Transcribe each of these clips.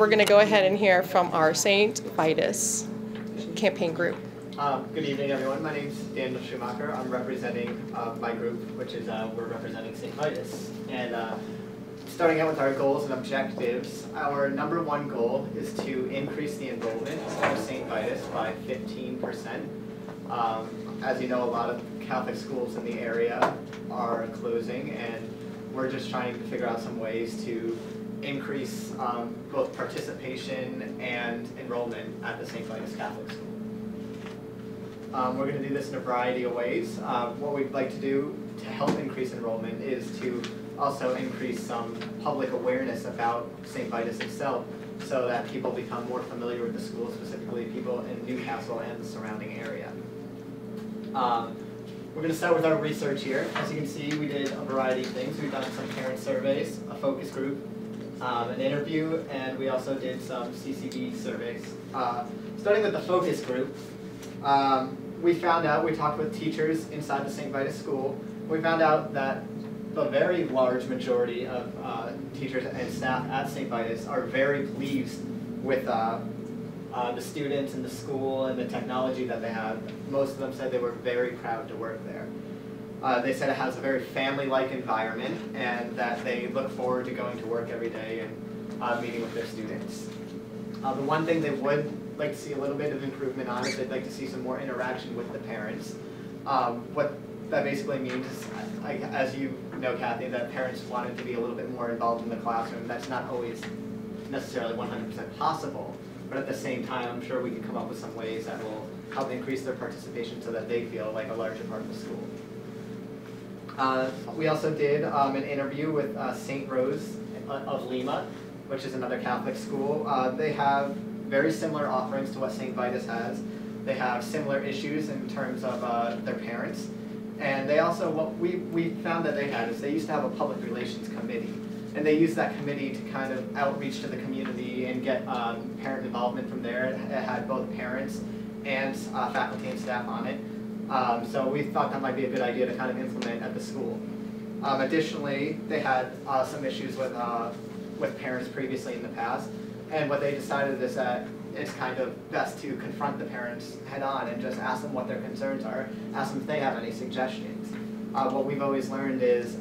we're going to go ahead and hear from our St. Vitus campaign group. Good evening, everyone. My name is Daniel Schumacher. I'm representing my group, which is we're representing St. Vitus. And starting out with our goals and objectives, our number one goal is to increase the enrollment of St. Vitus by 15%. As you know, a lot of Catholic schools in the area are closing, and we're just trying to figure out some ways to increase both participation and enrollment at the St. Vitus Catholic School. We're going to do this in a variety of ways. What we'd like to do to help increase enrollment is to also increase some public awareness about St. Vitus itself so that people become more familiar with the school, specifically people in Newcastle and the surrounding area. We're going to start with our research here. As you can see, we did a variety of things. We've done some parent surveys, a focus group, an interview, and we also did some CCD surveys. Starting with the focus group, we talked with teachers inside the St. Vitus school. We found out that the very large majority of teachers and staff at St. Vitus are very pleased with the students and the school and the technology that they have. Most of them said they were very proud to work there. They said it has a very family-like environment and that they look forward to going to work every day and meeting with their students. The one thing they would like to see a little bit of improvement on is they'd like to see some more interaction with the parents. What that basically means is, as you know, Kathy, that parents wanted to be a little bit more involved in the classroom. That's not always necessarily 100% possible, but at the same time, I'm sure we can come up with some ways that will help increase their participation so that they feel like a larger part of the school. We also did an interview with St. Rose of Lima, which is another Catholic school. They have very similar offerings to what St. Vitus has. They have similar issues in terms of their parents. And they also, what we found that they had is they used to have a public relations committee. And they used that committee to kind of outreach to the community and get parent involvement from there. It had both parents and faculty and staff on it. So we thought that might be a good idea to kind of implement at the school. Additionally, they had some issues with parents previously in the past. And what they decided is that it's kind of best to confront the parents head on and just ask them what their concerns are, ask them if they have any suggestions. What we've always learned is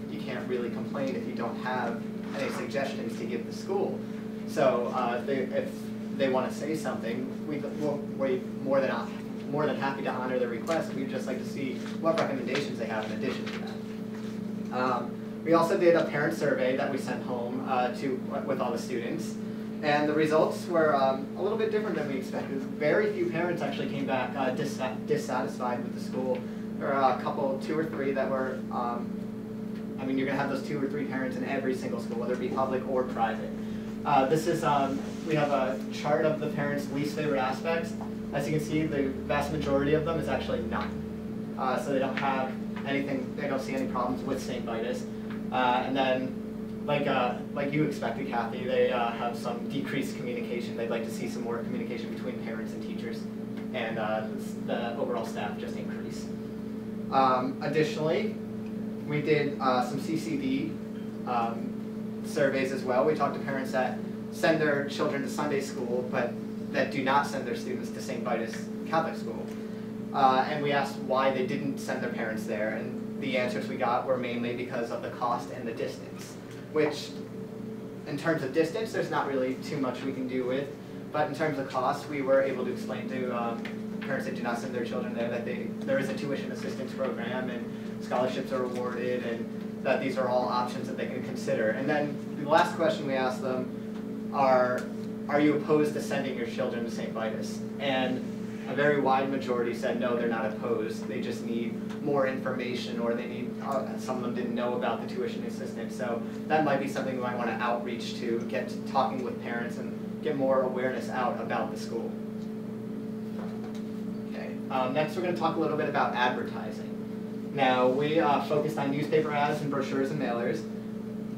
you can't really complain if you don't have any suggestions to give the school. So if they want to say something, we're more than happy to honor their request. We'd just like to see what recommendations they have in addition to that. We also did a parent survey that we sent home with all the students. And the results were a little bit different than we expected. Very few parents actually came back dissatisfied with the school. There were a couple, 2 or 3 that were, I mean, you're going to have those 2 or 3 parents in every single school, whether it be public or private. This is, we have a chart of the parents' least favorite aspects. As you can see, the vast majority of them is actually none. So they don't have anything, they don't see any problems with St. Vitus. And then, like you expected, Kathy, they have some decreased communication. They'd like to see some more communication between parents and teachers, and the overall staff just increase. Additionally, we did some CCD surveys as well. We talked to parents that send their children to Sunday school, but that do not send their students to St. Vitus Catholic School. And we asked why they didn't send their parents there, and the answers we got were mainly because of the cost and the distance, which in terms of distance, there's not really too much we can do with, but in terms of cost, we were able to explain to parents that do not send their children there that there is a tuition assistance program and scholarships are awarded, and that these are all options that they can consider. And then the last question we asked them are you opposed to sending your children to St. Vitus? And a very wide majority said no, they're not opposed. They just need more information, or they need, some of them didn't know about the tuition assistance. So that might be something we might want to outreach to, get to talking with parents and get more awareness out about the school. Okay. Next, we're going to talk a little bit about advertising. Now, we focused on newspaper ads and brochures and mailers.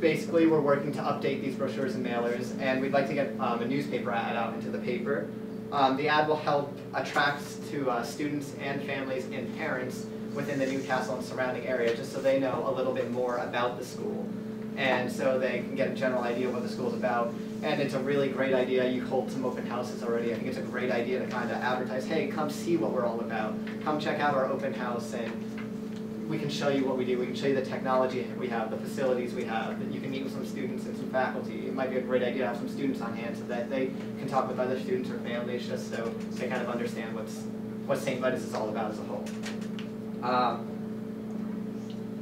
Basically, we're working to update these brochures and mailers, and we'd like to get a newspaper ad out into the paper. The ad will help attract to students and families and parents within the Newcastle and surrounding area, just so they know a little bit more about the school. and so they can get a general idea of what the school's about. And it's a really great idea. You hold some open houses already. I think it's a great idea to kind of advertise, hey, come see what we're all about. Come check out our open house, and we can show you what we do. We can show you the technology we have, the facilities we have, that you can meet with some students and some faculty. It might be a great idea to have some students on hand so that they can talk with other students or families, just so they kind of understand what St. Vitus is all about as a whole.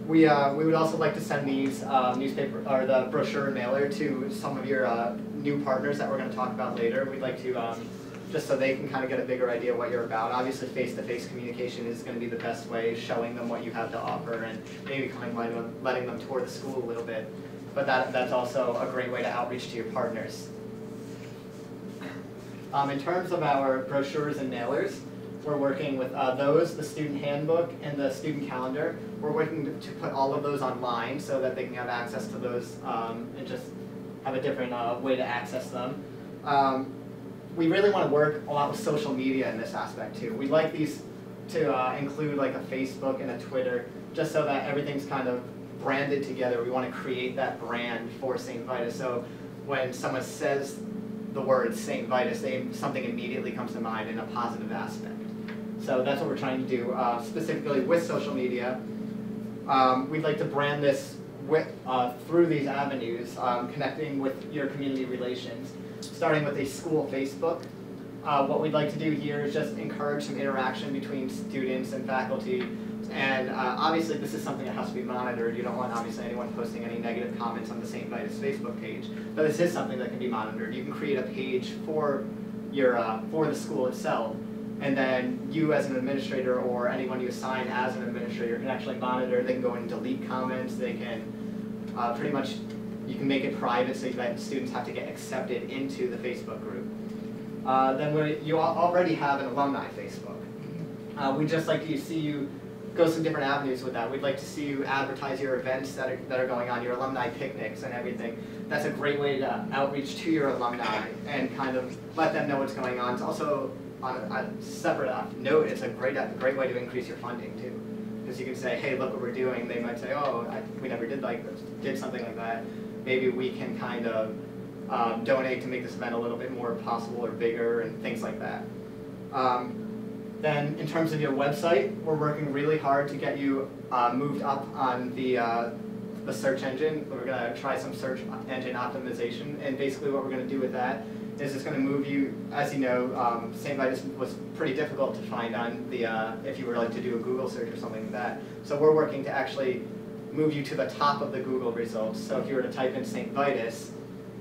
We would also like to send these newspaper or the brochure and mailer to some of your new partners that we're going to talk about later. We'd like to just so they can kind of get a bigger idea of what you're about. Obviously, face-to-face communication is going to be the best way, showing them what you have to offer, and maybe letting them tour the school a little bit. But that's also a great way to outreach to your partners. In terms of our brochures and mailers, we're working with those, the student handbook and the student calendar. We're working to put all of those online so that they can have access to those and just have a different way to access them. We really want to work a lot with social media in this aspect too. We'd like these to include like a Facebook and a Twitter, just so that everything's kind of branded together. We want to create that brand for St. Vitus. So when someone says the word St. Vitus, something immediately comes to mind in a positive aspect. So that's what we're trying to do, specifically with social media. We'd like to brand this through these avenues, connecting with your community relations, starting with a school Facebook. What we'd like to do here is just encourage some interaction between students and faculty. And obviously this is something that has to be monitored. You don't want obviously anyone posting any negative comments on the St. Vitus Facebook page. But this is something that can be monitored. You can create a page for the school itself. And then you as an administrator or anyone you assign as an administrator can actually monitor. They can go and delete comments. They can pretty much, you can make it private so that students have to get accepted into the Facebook group. Then you already have an alumni Facebook. We'd just like to see you go some different avenues with that. We'd like to see you advertise your events that are going on, your alumni picnics and everything. That's a great way to outreach to your alumni and kind of let them know what's going on. It's also, on a separate note, it's a great way to increase your funding too. Because you can say, hey, look what we're doing. They might say, oh, we never did something like that. Maybe we can kind of donate to make this event a little bit more possible or bigger and things like that. Then in terms of your website, we're working really hard to get you moved up on the search engine. We're going to try some search engine optimization, and basically what we're going to do with that is it's going to move you, as you know, St. Vitus was pretty difficult to find on the, if you were like to do a Google search or something like that. So we're working to actually move you to the top of the Google results. So if you were to type in St. Vitus,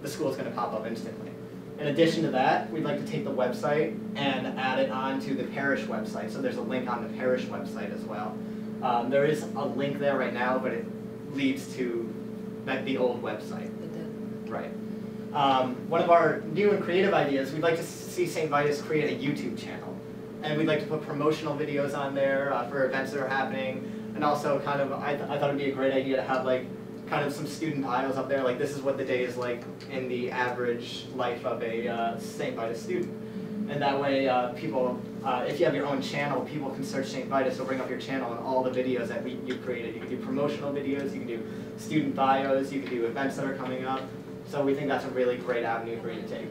the school is going to pop up instantly. In addition to that, we'd like to take the website and add it onto the parish website. So there's a link on the parish website as well. There is a link there right now, but it leads to the old website. Right. One of our new and creative ideas, we'd like to see St. Vitus create a YouTube channel. And we'd like to put promotional videos on there for events that are happening. And also kind of, I thought it'd be a great idea to have like kind of some student bios up there, like this is what the day is like in the average life of a St. Vitus student. And that way people, if you have your own channel, people can search St. Vitus, it'll bring up your channel and all the videos that you've created. You can do promotional videos, you can do student bios, you can do events that are coming up. So we think that's a really great avenue for you to take.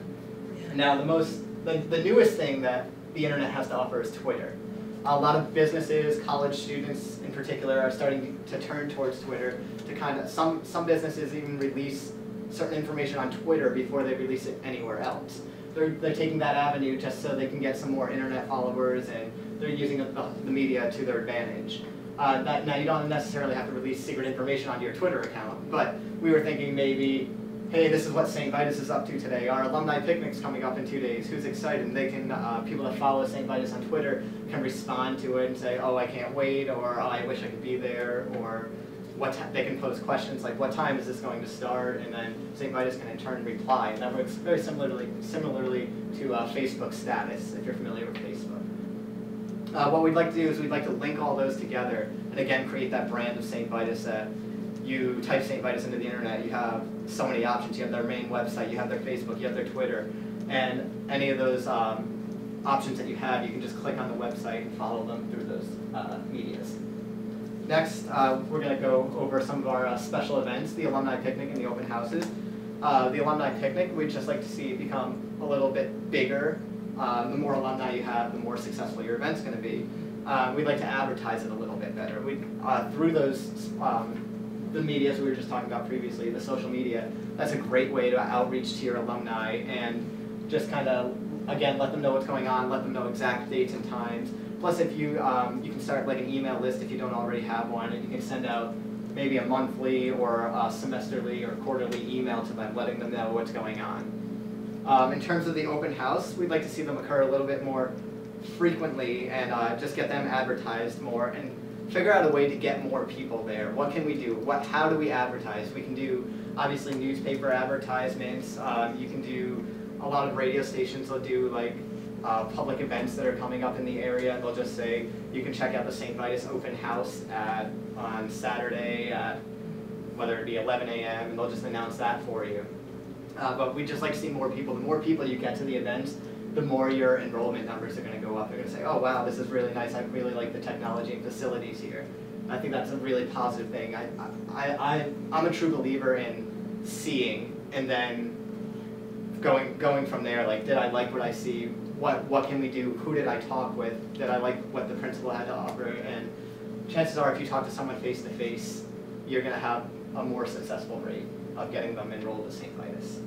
Now the newest thing that the internet has to offer is Twitter. A lot of businesses, college students in particular, are starting to turn towards Twitter to kind of, some businesses even release certain information on Twitter before they release it anywhere else. They're taking that avenue just so they can get some more internet followers, and they're using the media to their advantage. Now you don't necessarily have to release secret information onto your Twitter account, but we were thinking maybe, hey, this is what St. Vitus is up to today. Our alumni picnic's coming up in 2 days. Who's excited? And they can, people that follow St. Vitus on Twitter can respond to it and say, oh, I can't wait, or oh, I wish I could be there, or they can pose questions like, what time is this going to start? And then St. Vitus can in turn reply. And that works very similarly to Facebook status, if you're familiar with Facebook. What we'd like to do is we'd like to link all those together and again create that brand of St. Vitus that you type St. Vitus into the internet, you have so many options. You have their main website, you have their Facebook, you have their Twitter, and any of those options that you have, you can just click on the website and follow them through those medias. Next, we're going to go over some of our special events, the alumni picnic and the open houses. The alumni picnic, we'd just like to see it become a little bit bigger. The more alumni you have, the more successful your event's going to be. We'd like to advertise it a little bit better. Through those, the medias we were just talking about previously, the social media, that's a great way to outreach to your alumni and just kind of, again, let them know what's going on, let them know exact dates and times. Plus, if you can start like an email list if you don't already have one, and you can send out maybe a monthly or a semesterly or quarterly email to them, letting them know what's going on. In terms of the open house, we'd like to see them occur a little bit more frequently and just get them advertised more and figure out a way to get more people there. What can we do? How do we advertise? We can do, obviously, newspaper advertisements. You can do a lot of radio stations will do like public events that are coming up in the area. They'll just say, you can check out the St. Vitus open house on Saturday at whether it be 11 a.m. and they'll just announce that for you. But we'd just like to see more people. The more people you get to the events, the more your enrollment numbers are going to go up. They're going to say, oh wow, this is really nice. I really like the technology and facilities here. And I think that's a really positive thing. I'm a true believer in seeing and then going from there. Like, did I like what I see? What can we do? Who did I talk with? Did I like what the principal had to offer? And chances are, if you talk to someone face to face, you're going to have a more successful rate of getting them enrolled at St. Vitus.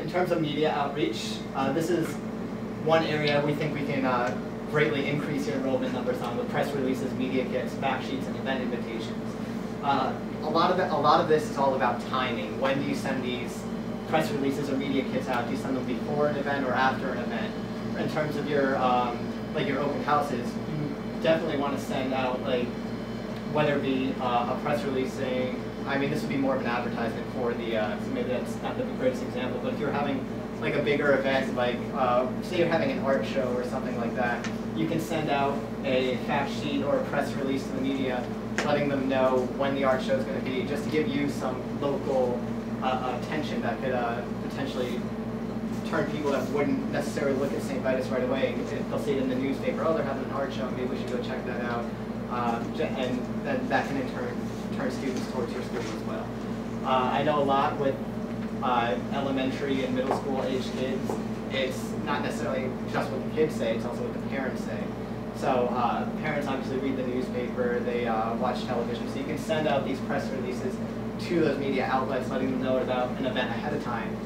In terms of media outreach, this is one area we think we can greatly increase your enrollment numbers on with press releases, media kits, fact sheets, and event invitations. A lot of this is all about timing. When do you send these press releases or media kits out? Do you send them before an event or after an event? In terms of your like your open houses, you definitely want to send out like whether it be a press release saying, I mean, this would be more of an advertisement for the, so maybe that's not the greatest example, but if you're having like a bigger event, like say you're having an art show or something like that, you can send out a fact sheet or a press release to the media letting them know when the art show is going to be, just to give you some local attention that could potentially turn people that wouldn't necessarily look at St. Vitus right away. They'll see it in the newspaper, oh, they're having an art show, maybe we should go check that out. And then that can in turn turn students towards your school as well. I know a lot with elementary and middle school age kids, it's not necessarily just what the kids say, it's also what the parents say. So parents obviously read the newspaper, they watch television, so you can send out these press releases to those media outlets letting them know about an event ahead of time.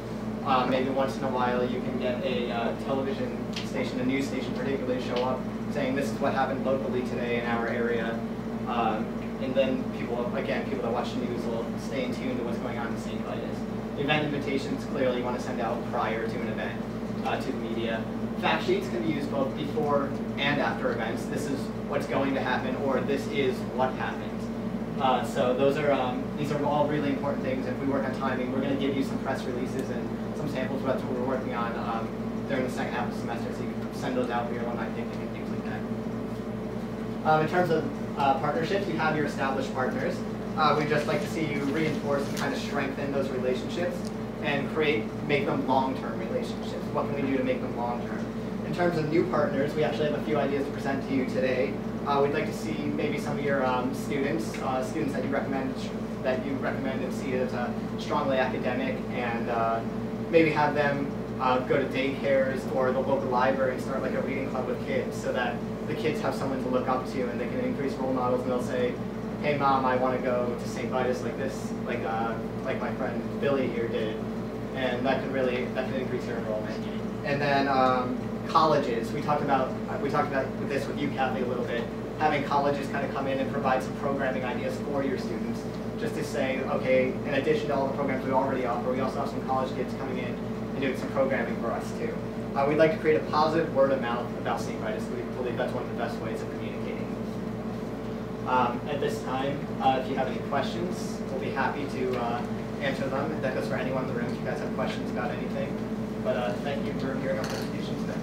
Maybe once in a while you can get a television station, a news station particularly, show up saying this is what happened locally today in our area. And then people that watch the news will stay in tune to what's going on in St. Vitus. Event invitations, clearly you want to send out prior to an event to the media. Fact sheets can be used both before and after events. This is what's going to happen, or this is what happened. So these are all really important things. If we work on timing, we're going to give you some press releases and some samples. That's what we're working on during the second half of the semester, so you can send those out for your alumni picnic and things like that. In terms of partnerships, you have your established partners. We'd just like to see you reinforce and kind of strengthen those relationships and make them long-term relationships. What can we do to make them long-term? In terms of new partners, we actually have a few ideas to present to you today. We'd like to see maybe some of your students that you recommend and see as strongly academic, and maybe have them go to daycares or the local library and start like a reading club with kids, so that the kids have someone to look up to and they can increase role models, and they'll say, hey mom, I want to go to St. Vitus like this, like my friend Billy here did, and that could increase your enrollment. And then colleges, we talked about this with you, Kathy, a little bit, having colleges kind of come in and provide some programming ideas for your students, just to say, okay, in addition to all the programs we already offer, we also have some college kids coming in and doing some programming for us too. We'd like to create a positive word of mouth about St. Vitus. We believe that's one of the best ways of communicating. At this time, if you have any questions, we'll be happy to answer them. That goes for anyone in the room if you guys have questions about anything. But thank you for hearing our presentation today.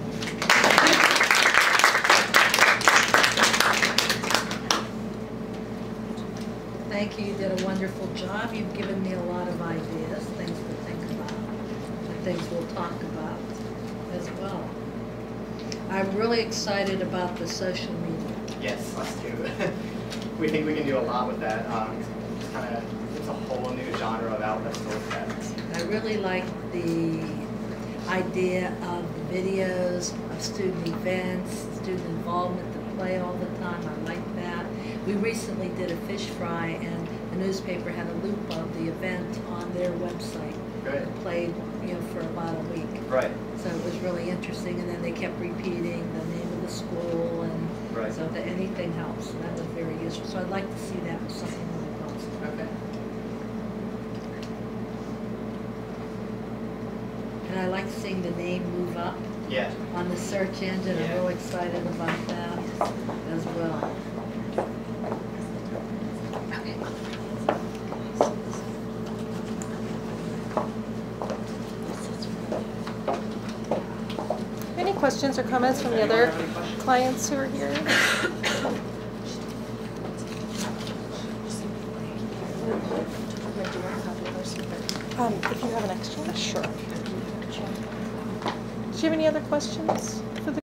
Thank you. You did a wonderful job. You've given me a lot of ideas, things to think about, and things we'll talk about as well. I'm really excited about the social media. Yes, us too. We think we can do a lot with that. It's kind of, it's a whole new genre of outlets to look at. I really like the idea of the videos of student events, student involvement, the play all the time. I like that. We recently did a fish fry, and the newspaper had a loop of the event on their website. Good. It played, for about a week. Right. So it was really interesting, and then they kept repeating the name of the school, and Right. so that anything helps. And that was very useful. So I'd like to see that with something really positive. Okay. And I like seeing the name move up Yeah. on the search engine. I'm Yeah. real excited about that as well. Any questions or comments from the Anyone other have any questions? clients who are here? If you have an extra, sure. Do you have any other questions for the